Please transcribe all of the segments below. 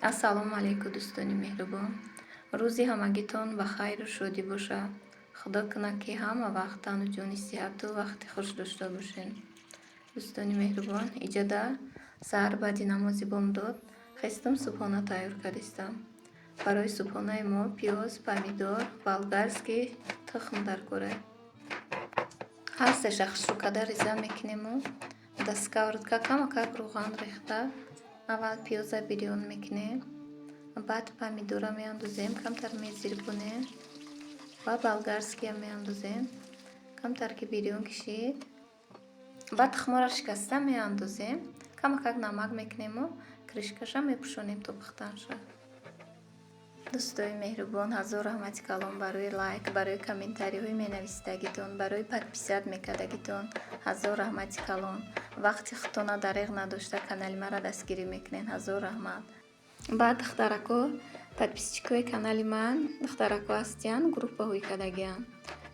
ассалому алайкум дӯстони меҳрубон. Рӯзи ҳамагитон ба хайру шодӣ бошад. Худо кунад ки ҳама вақт тану ҷони сиҳату вақти хуш дошта бошем. дӯстони меҳрубон, иҷода саҳар баъди намози бомдод хистам субҳона тайёр кардистам. барои субҳонаи мо пиёз, помидор, болгарский тухм даркорад. ҳар се шахшро када риза мекунему. дар сковородка камакак рӯған рехта аввал пиёза бирён мекунем, баъд помидора меандозем, камтар мезирбонем ва болгарския меандозем. камтар ки бирён кишид, баъд тухмора шикаста меандозем, камакак намак мекунему, кришкаша мепӯшонем то пухтан шавад. дӯстои меҳрубон, ҳазор раҳмати калон барои лайк, барои комментариҳои менависидагитон, барои подписат мекардагитон. ҳазор раҳмати калон. вақти худтона дареғ надошта канали мара дастгирӣ мекунен. ҳазор раҳмат. баъд духтарако подписчикои канали ман духтарако ҳастиян, группаҳои кадагиян.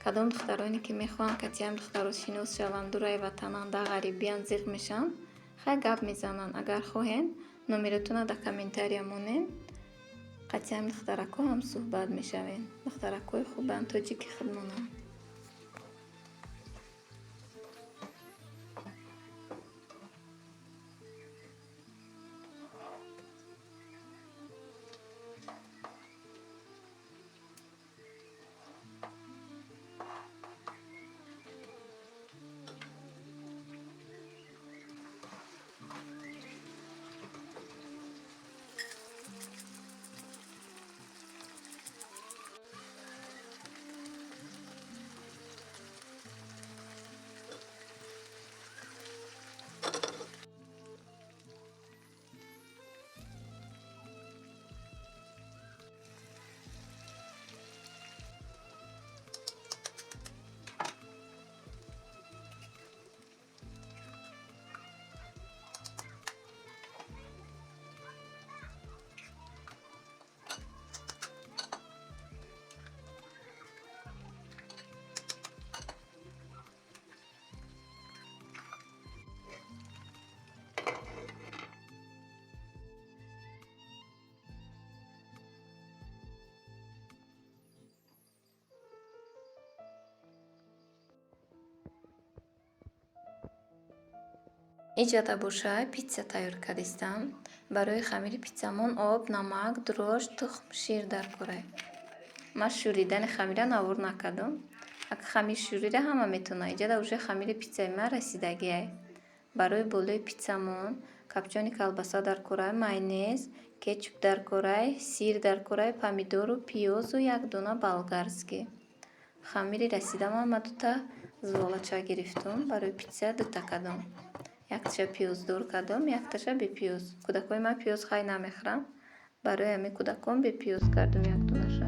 кадом духтароне ки мехоҳанд катиам духтаро шинос шаванд, дураи ватанан, да ғарибиян, зиқ мешаванд, хай гап мезананд. агар хоҳен номеротона дар комментария монен, қатиам духтарако ҳам суҳбат мешавем. духтаракои хубанд, тоҷики худмонанд. иҷода бошад питса тайёр кардистам. барои хамири питсамон об, намак, дрожҷ, тухм, шир даркорад. ман шӯридани хамира навор накардам. агар хамир шӯрира ҳама метавонад. иҷода уже хамири питсаи ман расидагиае. барои болои питсамон капчони колбаса даркорад, майонез, кетчуп даркорад, сир даркорад, помидору пиёзу як дона болгарский. хамири расидамон ма дута зволача гирифтум. барои питса дута кардам. якташа пиёздор кардам, якташа бепиёз. кӯдакои ман пиёз хай намехӯранд. барои ҳамин кӯдакон бепиёз кардам як донаша.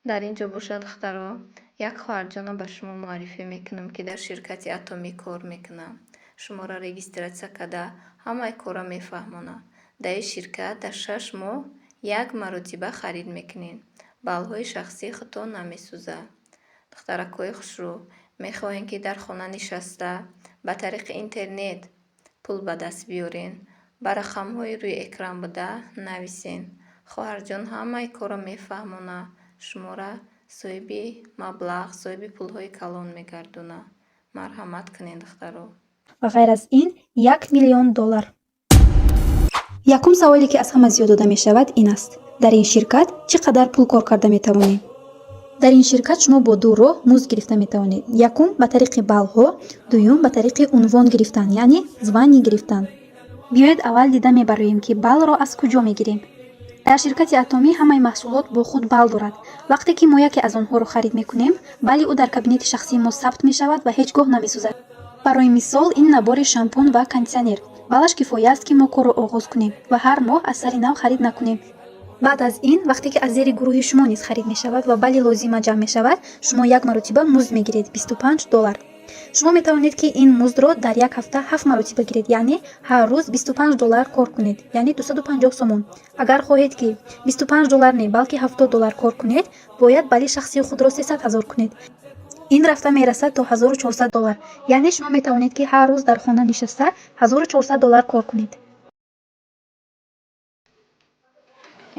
дар ин ҷо бошад духтаро, як хоҳарҷонро ба шумо муаррифӣ мекунам, ки дар ширкати Атомӣ кор мекунад. Шуморо регистратсия карда, ҳамаи корро мефаҳмонад. Дар ин ширкат дар 6 моҳ як маротиба харид мекунед. Баллҳои шахсии худтон намесӯзад. Духтаракҳои хушрӯ, мехоҳем, ки дар хона нишаста, ба тариқи интернет пул ба даст биёрен. Ба рақамҳои рӯи экран буда нависен. Хоҳарҷон ҳамаи корро мефаҳмонад. Шуморо соҳиби маблағ, соҳиби пулҳои калон мегардонад. Марҳамат кунед, духтаро. ва ғайр аз ин $1 миллион. якум саволе ки аз ҳама зиёд дода мешавад ин аст: дар ин ширкат чӣ қадар пул кор карда метавонед? дар ин ширкат шумо бо ду роҳ музд гирифта метавонед. Якум ба тариқи баллҳо, дуюм ба тариқи унвон гирифтан, яъне звание гирифтан. биёед аввал дида мебароем ки баллро аз куҷо мегирем. дар ширкати Атомӣ ҳамаи маҳсулот бо худ балл дорад. вақте ки мо яке аз онҳоро харид мекунем, балли ӯ дар кабинети шахсии мо сабт мешавад ва ҳеҷ гоҳ намесӯзад. барои мисол, ин набори шампун ва кондитсионер. баллаш кифоя аст, ки мо корро оғоз кунем ва ҳар моҳ аз сари нав харид накунем. баъд аз ин, вақте ки аз зери гурӯҳи шумо низ харид мешавад ва балли лозима ҷамъ мешавад, шумо як маротиба музд мегиред $25. шумо метавонед ки ин муздро дар як ҳафта 7 маротиба гиред, яъне ҳар рӯз $25 кор кунед, яъне 250 сомон. агар хоҳед ки $25 не, балки $70 кор кунед, бояд балли шахсии худро 300 000 кунед. ин рафта мерасад то $1400, яъне шумо метавонед ки ҳар рӯз дар хона нишаста $1400 кор кунед.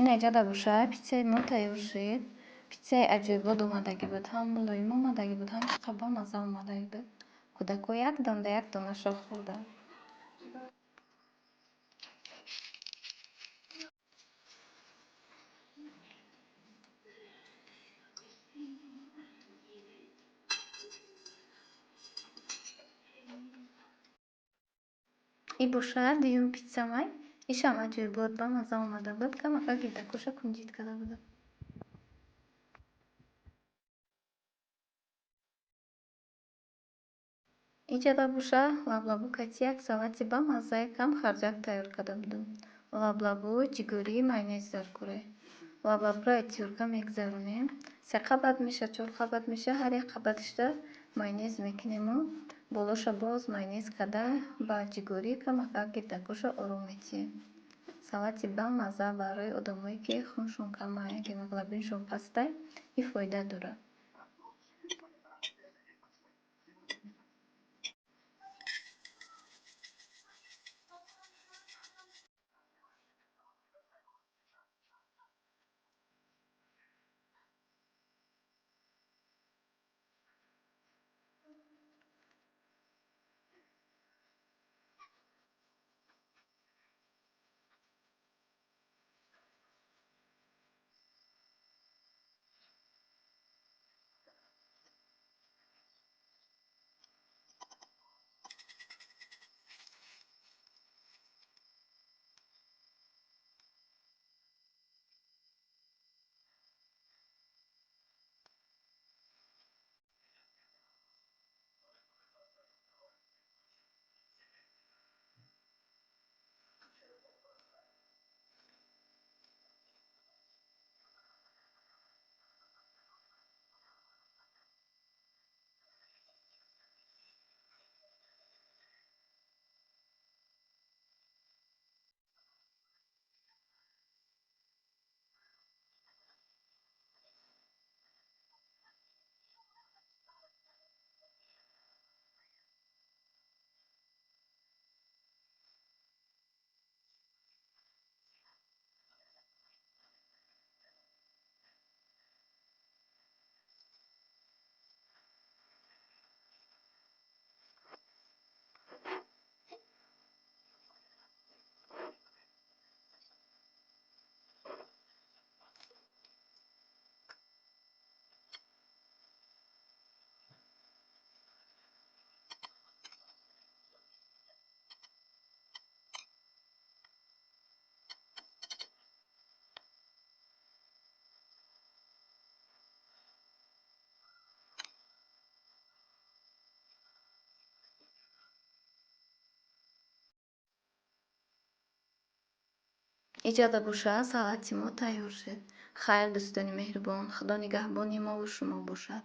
ин аҷада бошад, питсаи мо тайёр шуд. Питсаи аҷоибот омадагӣ буд, ҳам мулоим омадагӣ буд, ҳам чақар бамазза омадагӣ буд. кӯдакҳо як донашо хӯрданд. ин бошад дуюм питсамай. ишам аҷоибот бамазза омада буд. Камака гирдакоша кунҷит карда будам. Иҷада боша лаблабу катияк салати бамаззаи кам харҷак тайёр карда будам. Лаблабу ҷигурӣ майонез дар кӯре. Лаблабуро тёрка мегзаронем. 3 қабат меша, 4 қабат меша. Ҳар як қабатишда майонез мекунему. болоша боз майонез карда ба ҷигурӣ камака гирдакоша ором метиҳем. Салати бамазза барои одамое ки хуншон кама, гемоглобиншон паста ифоида дорад. иҷоза бошад салати мо тайёр шуд. хайр дӯстони меҳрубон, худо нигаҳбони мову шумо бошад.